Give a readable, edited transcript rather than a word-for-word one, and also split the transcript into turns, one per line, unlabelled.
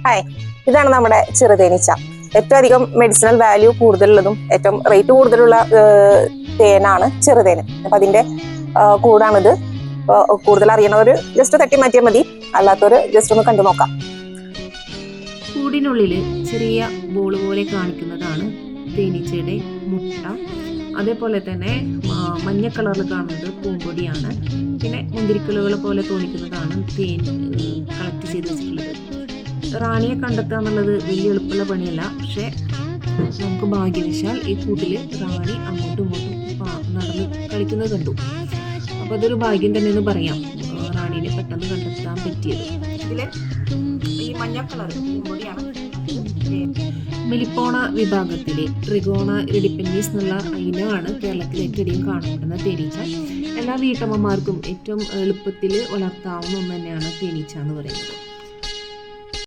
Hi, ഇതാണ് നമ്മുടെ ചെറുതേനീച്ച. ഏറ്റവും അധികം മെഡിസിനൽ വാല്യൂ കൂടുതലുള്ളതും ഏറ്റവും റേറ്റ് കൂടുതലുള്ള തേനാണ് ചെറുതേന്. അപ്പൊ അതിന്റെ കൂടാണിത്. കൂടുതൽ അറിയണവര് ജസ്റ്റ് തട്ടി മാറ്റിയാൽ മതി, അല്ലാത്തവര് ജസ്റ്റ് ഒന്ന് കണ്ടു നോക്കാം.
കൂടിനുള്ളില് ചെറിയ ബോൾ പോലെ കാണിക്കുന്നതാണ് തേനീച്ചയുടെ മുട്ട. അതേപോലെ തന്നെ മഞ്ഞ കളറിൽ കാണുന്നത് പൂമ്പൊടിയാണ്. പിന്നെ മുന്തിരിക്കുലകൾ പോലെ തോന്നിക്കുന്നതാണ് തേൻ കളക്ട് ചെയ്ത് വെച്ചിട്ടുള്ളത്. റാണിയെ കണ്ടെത്തുക എന്നുള്ളത് വലിയ എളുപ്പമുള്ള പണിയല്ല. പക്ഷേ നമുക്ക് ഭാഗ്യവശാൽ ഈ കൂട്ടില് റാണി അങ്ങോട്ടും ഇങ്ങോട്ടും നടന്ന് കളിക്കുന്നത് കണ്ടു. അപ്പോൾ അതൊരു ഭാഗ്യം തന്നെ എന്ന് പറയാം, റാണീനെ പെട്ടെന്ന് കണ്ടെത്താൻ പറ്റിയത്. ഇതില് ഈ മഞ്ഞ കളർ പൂമ്പൊടിയാണ്. മെലിപ്പോണ വിഭാഗത്തിലെ ട്രിഗോണ ഇരിഡിപ്പെൻസിസ് എന്നുള്ള ഇനമാണ് കേരളത്തിൽ ഏറ്റവും അധികം കാണപ്പെടുന്ന തേനീച്ച. എല്ലാ വീട്ടമ്മമാർക്കും ഏറ്റവും എളുപ്പത്തിൽ വളർത്താവുന്ന ഒന്ന് തന്നെയാണ് തേനീച്ച എന്ന് പറയുന്നത്.